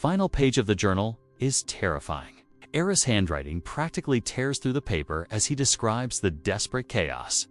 final page of the journal is terrifying. Aris' handwriting practically tears through the paper as he describes the desperate chaos.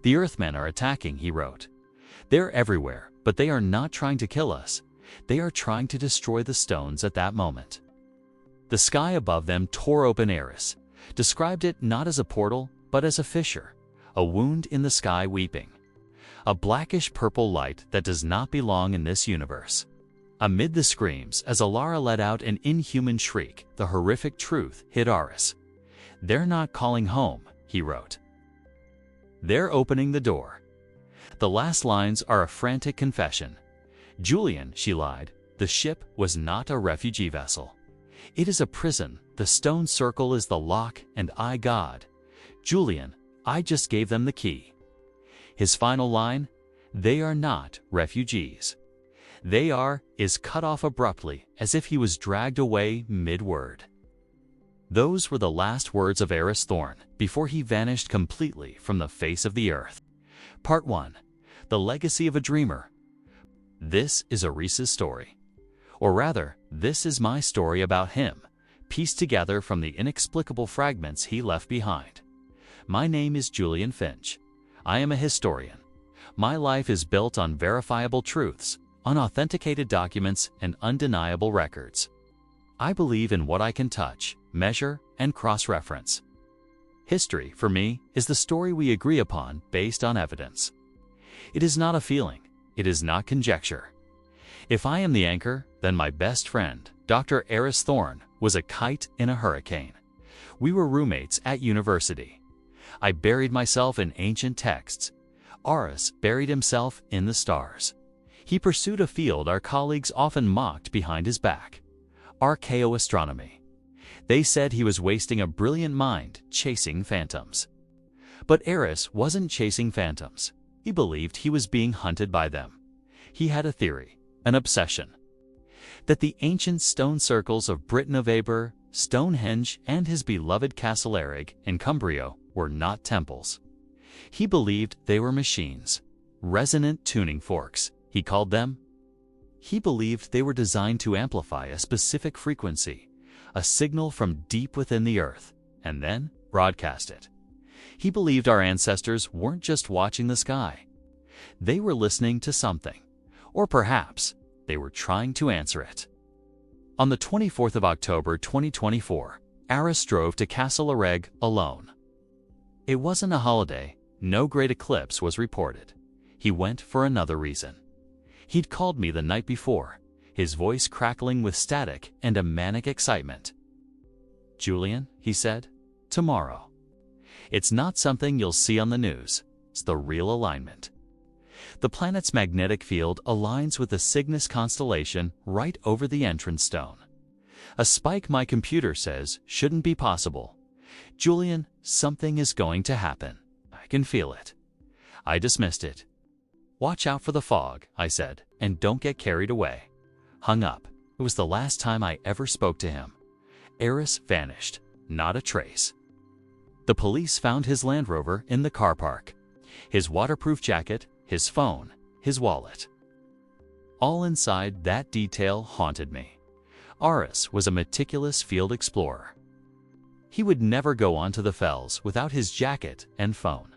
"The Earthmen are attacking," he wrote. "They're everywhere, but they are not trying to kill us. They are trying to destroy the stones at that moment." The sky above them tore open. Aris described it not as a portal, but as a fissure, a wound in the sky weeping. A blackish-purple light that does not belong in this universe. Amid the screams, as Alara let out an inhuman shriek, the horrific truth hit Aris. "They're not calling home," he wrote. "They're opening the door." The last lines are a frantic confession. "Julian," she lied, "the ship was not a refugee vessel. It is a prison. The stone circle is the lock, and I, God. Julian, I just gave them the key." His final line, "They are not refugees. They are," is cut off abruptly, as if he was dragged away mid-word. Those were the last words of Aris Thorne before he vanished completely from the face of the earth. Part 1. The Legacy of a Dreamer. This is Aris's story. Or rather, this is my story about him, pieced together from the inexplicable fragments he left behind. My name is Julian Finch. I am a historian. My life is built on verifiable truths, unauthenticated documents, and undeniable records. I believe in what I can touch, measure, and cross-reference. History, for me, is the story we agree upon based on evidence. It is not a feeling. It is not conjecture. If I am the anchor, then my best friend, Dr. Aris Thorne, was a kite in a hurricane. We were roommates at university. I buried myself in ancient texts. Aris buried himself in the stars. He pursued a field our colleagues often mocked behind his back: archaeo-astronomy. They said he was wasting a brilliant mind chasing phantoms. But Aris wasn't chasing phantoms. He believed he was being hunted by them. He had a theory, an obsession, that the ancient stone circles of Britain of Aber, Stonehenge, and his beloved Castlerigg in Cumbria were not temples. He believed they were machines, resonant tuning forks, he called them. He believed they were designed to amplify a specific frequency, a signal from deep within the earth, and then broadcast it. He believed our ancestors weren't just watching the sky. They were listening to something, or perhaps they were trying to answer it. On the 24th of October 2024, Aris drove to Castlerigg alone. It wasn't a holiday. No great eclipse was reported. He went for another reason. He'd called me the night before, his voice crackling with static and a manic excitement. "Julian," he said, "tomorrow. It's not something you'll see on the news. It's the real alignment. The planet's magnetic field aligns with the Cygnus constellation right over the entrance stone. A spike my computer says shouldn't be possible. Julian, something is going to happen. I can feel it." I dismissed it. "Watch out for the fog," I said, "and don't get carried away." Hung up. It was the last time I ever spoke to him. Aris vanished. Not a trace. The police found his Land Rover in the car park. His waterproof jacket, his phone, his wallet. All inside that detail haunted me. Aris was a meticulous field explorer. He would never go onto the fells without his jacket and phone.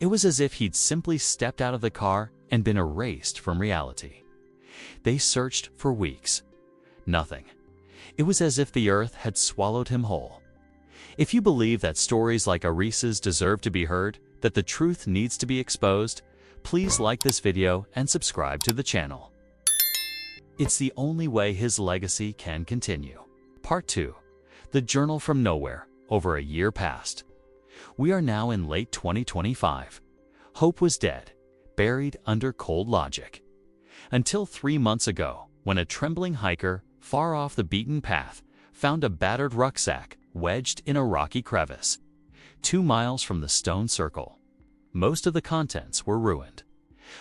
It was as if he'd simply stepped out of the car and been erased from reality. They searched for weeks. Nothing. It was as if the earth had swallowed him whole. If you believe that stories like Aris's deserve to be heard, that the truth needs to be exposed, please like this video and subscribe to the channel. It's the only way his legacy can continue. Part 2. The Journal from Nowhere. Over a year passed. We are now in late 2025. Hope was dead, buried under cold logic. Until 3 months ago, when a trembling hiker, far off the beaten path, found a battered rucksack wedged in a rocky crevice, 2 miles from the stone circle. Most of the contents were ruined,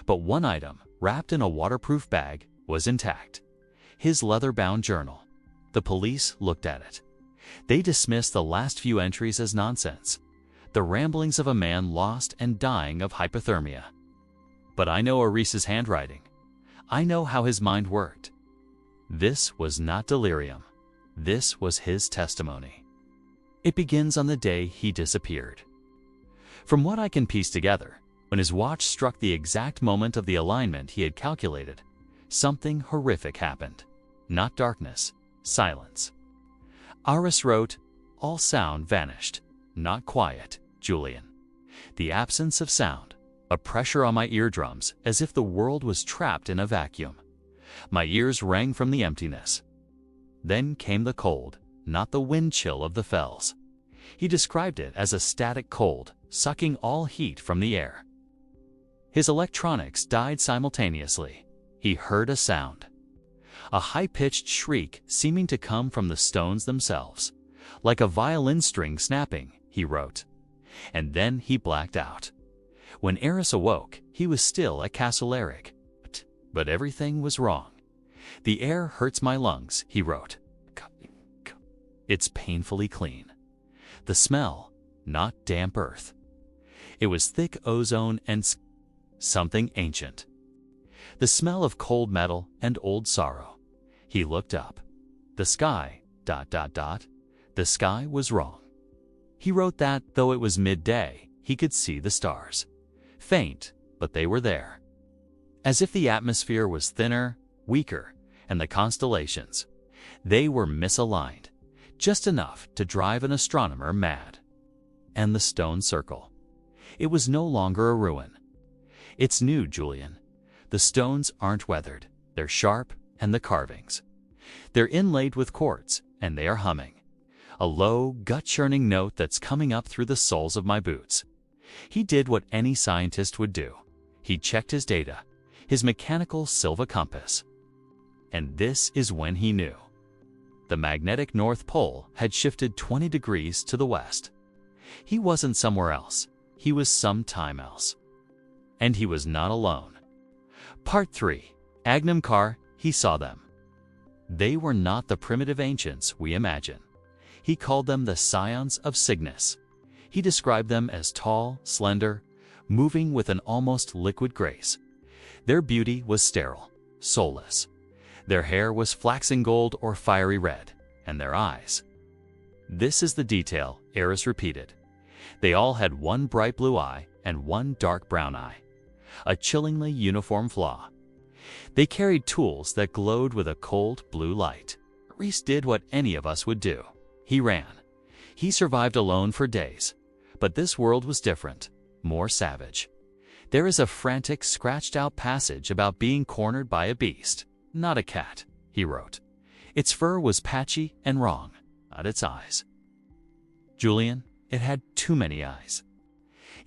but one item, wrapped in a waterproof bag, was intact: his leather-bound journal. The police looked at it. They dismissed the last few entries as nonsense, the ramblings of a man lost and dying of hypothermia. But I know Aris's handwriting. I know how his mind worked. This was not delirium. This was his testimony. It begins on the day he disappeared. From what I can piece together, when his watch struck the exact moment of the alignment he had calculated, something horrific happened. Not darkness, silence. Aris wrote, "All sound vanished. Not quiet, Julian. The absence of sound, a pressure on my eardrums as if the world was trapped in a vacuum. My ears rang from the emptiness. Then came the cold, not the wind chill of the fells." He described it as a static cold, sucking all heat from the air. His electronics died simultaneously. He heard a sound. A high-pitched shriek seeming to come from the stones themselves. Like a violin string snapping, he wrote. And then he blacked out. When Aris awoke, he was still at Castlerigg. But everything was wrong. "The air hurts my lungs," he wrote. "It's painfully clean. The smell, not damp earth. It was thick ozone and something ancient. The smell of cold metal and old sorrow." He looked up. The sky, ... The sky was wrong. He wrote that, though it was midday, he could see the stars. Faint, but they were there. As if the atmosphere was thinner, weaker, and the constellations, they were misaligned, just enough to drive an astronomer mad. And the stone circle. It was no longer a ruin. "It's new, Julian. The stones aren't weathered. They're sharp, and the carvings. They're inlaid with quartz, and they are humming. A low, gut-churning note that's coming up through the soles of my boots." He did what any scientist would do. He checked his data, his mechanical Silva compass. And this is when he knew. The magnetic North Pole had shifted 20 degrees to the west. He wasn't somewhere else. He was sometime else. And he was not alone. Part 3. Agnim-Kar, he saw them. They were not the primitive ancients we imagine. He called them the Scions of Cygnus. He described them as tall, slender, moving with an almost liquid grace. Their beauty was sterile, soulless. Their hair was flaxen gold or fiery red, and their eyes. This is the detail Aris repeated. They all had one bright blue eye and one dark brown eye. A chillingly uniform flaw. They carried tools that glowed with a cold blue light. Aris did what any of us would do. He ran. He survived alone for days. But this world was different, more savage. There is a frantic, scratched-out passage about being cornered by a beast, not a cat, he wrote. Its fur was patchy and wrong, not its eyes. Julian, it had too many eyes.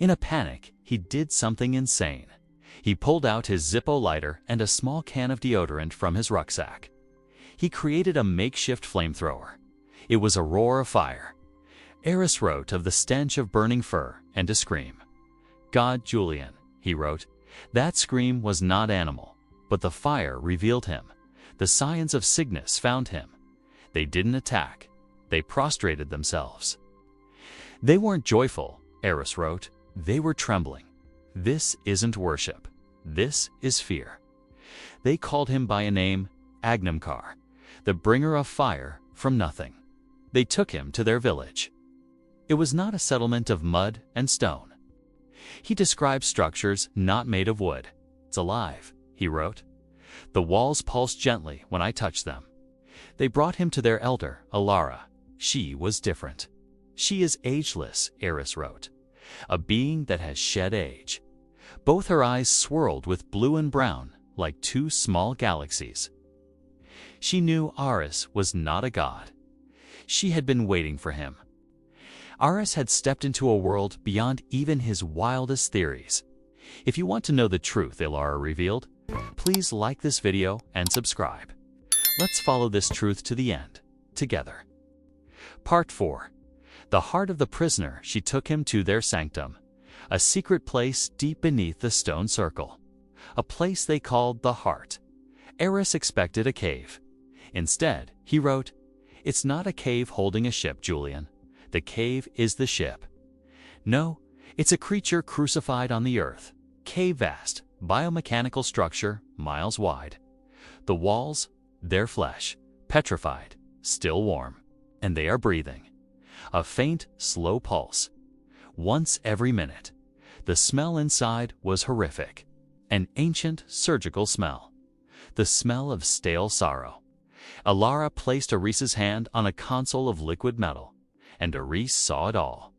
In a panic, he did something insane. He pulled out his Zippo lighter and a small can of deodorant from his rucksack. He created a makeshift flamethrower. It was a roar of fire. Aris wrote of the stench of burning fur and a scream. "God, Julian," he wrote, "that scream was not animal, but the fire revealed him. The Scions of Cygnus found him. They didn't attack. They prostrated themselves." They weren't joyful, Aris wrote. They were trembling. This isn't worship. This is fear. They called him by a name, Agnim-Kar, the bringer of fire from nothing. They took him to their village. It was not a settlement of mud and stone. He described structures not made of wood. "It's alive," he wrote. "The walls pulse gently when I touch them." They brought him to their elder, Alara. She was different. "She is ageless," Aris wrote. "A being that has shed age." Both her eyes swirled with blue and brown, like two small galaxies. She knew Aris was not a god. She had been waiting for him. Aris had stepped into a world beyond even his wildest theories. If you want to know the truth Alara revealed, please like this video and subscribe. Let's follow this truth to the end, together. Part 4. The heart of the prisoner, she took him to their sanctum, a secret place deep beneath the stone circle, a place they called the heart. Aris expected a cave. Instead, he wrote, "It's not a cave holding a ship, Julian. The cave is the ship. No, it's a creature crucified on the earth. Cave vast, biomechanical structure, miles wide. The walls, their flesh, petrified, still warm, and they are breathing. A faint, slow pulse, once every minute. The smell inside was horrific. An ancient surgical smell. The smell of stale sorrow. Alara placed Aris's hand on a console of liquid metal, and Aris saw it all.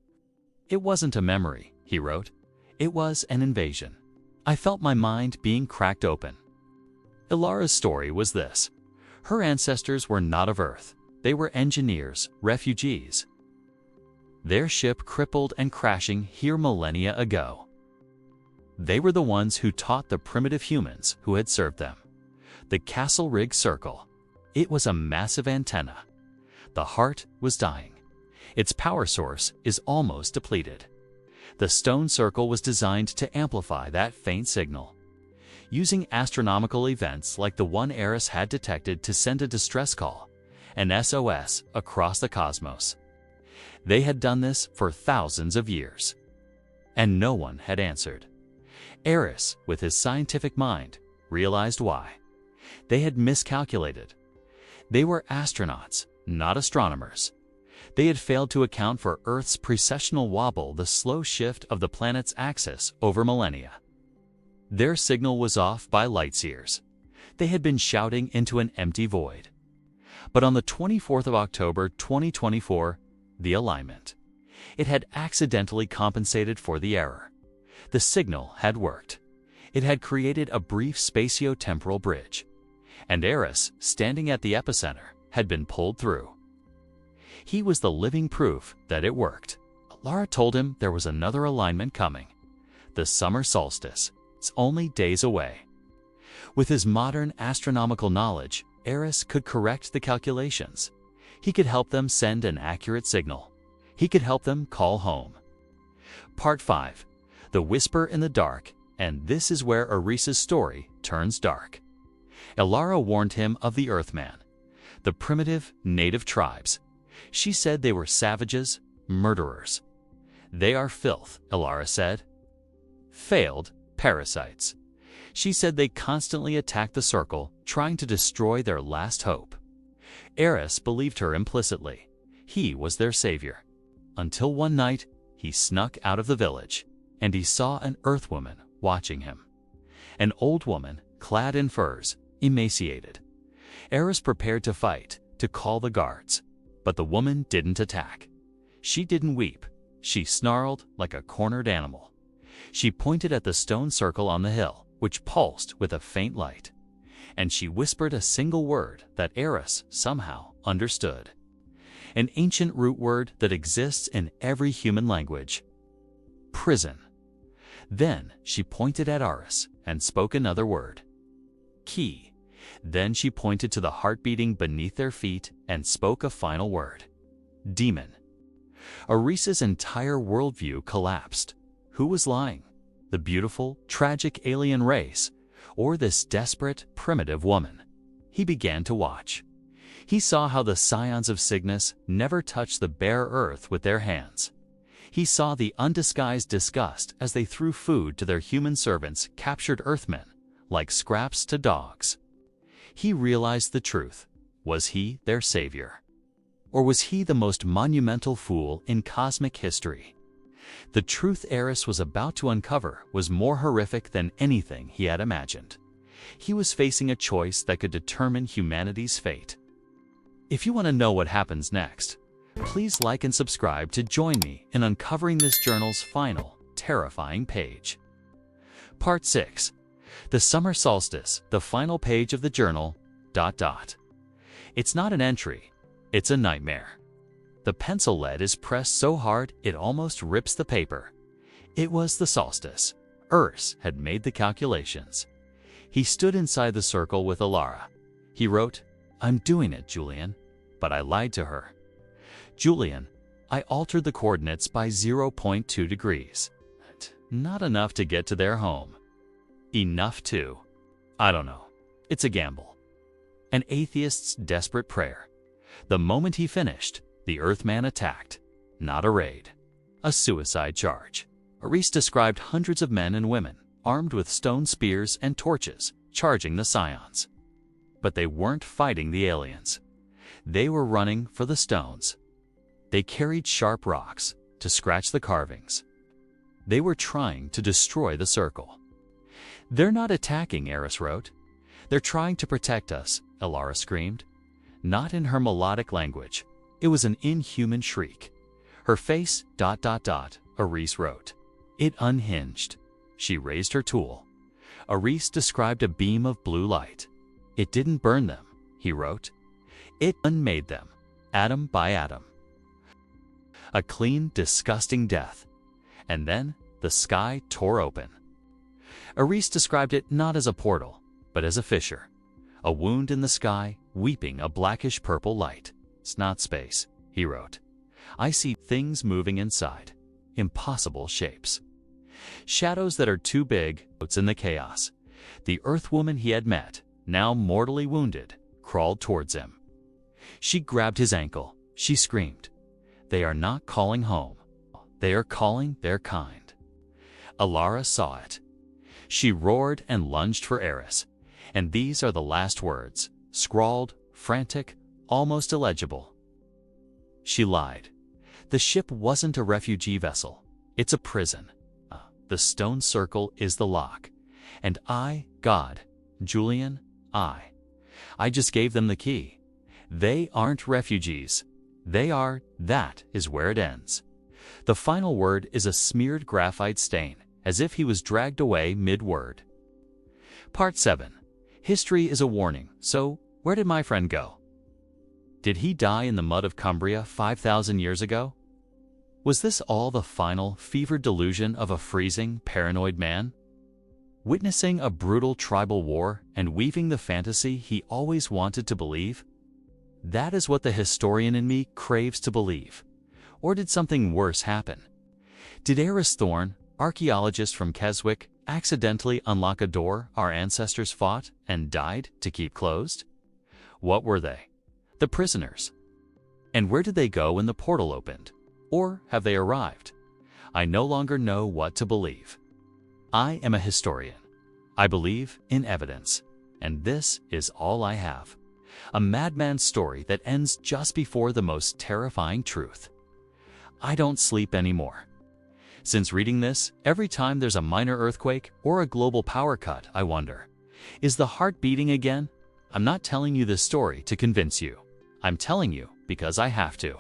"It wasn't a memory," he wrote. "It was an invasion. I felt my mind being cracked open." Alara's story was this. Her ancestors were not of Earth. They were engineers, refugees. Their ship crippled and crashing here millennia ago. They were the ones who taught the primitive humans who had served them. The Castlerigg circle. It was a massive antenna. The heart was dying. Its power source is almost depleted. The stone circle was designed to amplify that faint signal, using astronomical events like the one Aris had detected to send a distress call, an SOS, across the cosmos. They had done this for thousands of years, and no one had answered. Aris, with his scientific mind, realized why. They had miscalculated. They were astronauts, not astronomers. They had failed to account for Earth's precessional wobble, the slow shift of the planet's axis over millennia. Their signal was off by light years. They had been shouting into an empty void. But on the 24th of October 2024, the alignment. It had accidentally compensated for the error. The signal had worked. It had created a brief spatio-temporal bridge. And Aris, standing at the epicenter, had been pulled through. He was the living proof that it worked. Alara told him there was another alignment coming. The summer solstice. It's only days away. With his modern astronomical knowledge, Aris could correct the calculations. He could help them send an accurate signal. He could help them call home. Part 5. The Whisper in the Dark, and this is where Aris's story turns dark. Alara warned him of the Earthmen, the primitive native tribes. She said they were savages, murderers. "They are filth," Alara said. Failed parasites. She said they constantly attacked the circle, trying to destroy their last hope. Aris believed her implicitly. He was their savior. Until one night, he snuck out of the village, and he saw an Earthwoman watching him. An old woman, clad in furs, emaciated. Aris prepared to fight, to call the guards. But the woman didn't attack. She didn't weep. She snarled like a cornered animal. She pointed at the stone circle on the hill, which pulsed with a faint light. And she whispered a single word that Aris somehow understood. An ancient root word that exists in every human language. Prison. Then she pointed at Aris and spoke another word. Key. Then she pointed to the heart beating beneath their feet and spoke a final word. Demon. Aris's entire worldview collapsed. Who was lying? The beautiful, tragic alien race, or this desperate, primitive woman? He began to watch. He saw how the Scions of Cygnus never touched the bare earth with their hands. He saw the undisguised disgust as they threw food to their human servants, captured Earthmen, like scraps to dogs. He realized the truth. Was he their savior? Or was he the most monumental fool in cosmic history? The truth Aris was about to uncover was more horrific than anything he had imagined. He was facing a choice that could determine humanity's fate. If you want to know what happens next, please like and subscribe to join me in uncovering this journal's final, terrifying page. Part 6. The Summer Solstice, the final page of the journal, ... It's not an entry, it's a nightmare. The pencil lead is pressed so hard it almost rips the paper. It was the solstice. Aris had made the calculations. He stood inside the circle with Alara. He wrote, "I'm doing it, Julian." But I lied to her. "Julian, I altered the coordinates by 0.2 degrees. Not enough to get to their home. Enough to, I don't know. It's a gamble." An atheist's desperate prayer. The moment he finished, the Earthman attacked. Not a raid. A suicide charge. Aris described hundreds of men and women, armed with stone spears and torches, charging the Scions. But they weren't fighting the aliens. They were running for the stones. They carried sharp rocks to scratch the carvings. They were trying to destroy the circle. "They're not attacking," Aris wrote. "They're trying to protect us," Alara screamed. Not in her melodic language. It was an inhuman shriek. Her face, ... Aris wrote. It unhinged. She raised her tool. Aris described a beam of blue light. "It didn't burn them," he wrote. "It unmade them, atom by atom. A clean, disgusting death." And then the sky tore open. Aris described it not as a portal, but as a fissure. A wound in the sky, weeping a blackish-purple light. "It's not space," he wrote. "I see things moving inside. Impossible shapes. Shadows that are too big." In the chaos, the Earthwoman he had met, now mortally wounded, crawled towards him. She grabbed his ankle. She screamed, "They are not calling home. They are calling their kind." Alara saw it. She roared and lunged for Aris. And these are the last words, scrawled, frantic, almost illegible. She lied. "The ship wasn't a refugee vessel. It's a prison. The stone circle is the lock. And I, God, Julian, I just gave them the key. They aren't refugees. They are, that is where it ends." The final word is a smeared graphite stain, as if he was dragged away mid-word. Part 7. History is a warning, so where did my friend go? Did he die in the mud of Cumbria 5,000 years ago? Was this all the final, fevered delusion of a freezing, paranoid man? Witnessing a brutal tribal war and weaving the fantasy he always wanted to believe? That is what the historian in me craves to believe. Or did something worse happen? Did Aris Thorne, archaeologist from Keswick, accidentally unlock a door our ancestors fought and died to keep closed? What were they? The prisoners. And where did they go when the portal opened? Or have they arrived? I no longer know what to believe. I am a historian. I believe in evidence. And this is all I have. A madman's story that ends just before the most terrifying truth. I don't sleep anymore. Since reading this, every time there's a minor earthquake or a global power cut, I wonder, is the heart beating again? I'm not telling you this story to convince you. I'm telling you because I have to.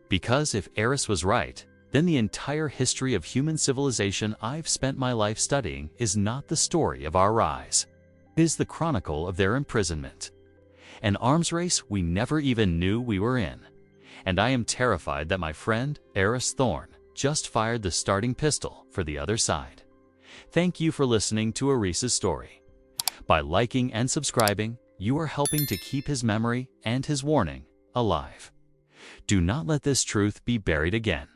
Because if Aris was right, then the entire history of human civilization I've spent my life studying is not the story of our rise. It is the chronicle of their imprisonment. An arms race we never even knew we were in. And I am terrified that my friend, Aris Thorne, just fired the starting pistol for the other side. Thank you for listening to Aris's story. By liking and subscribing, you are helping to keep his memory and his warning alive. Do not let this truth be buried again.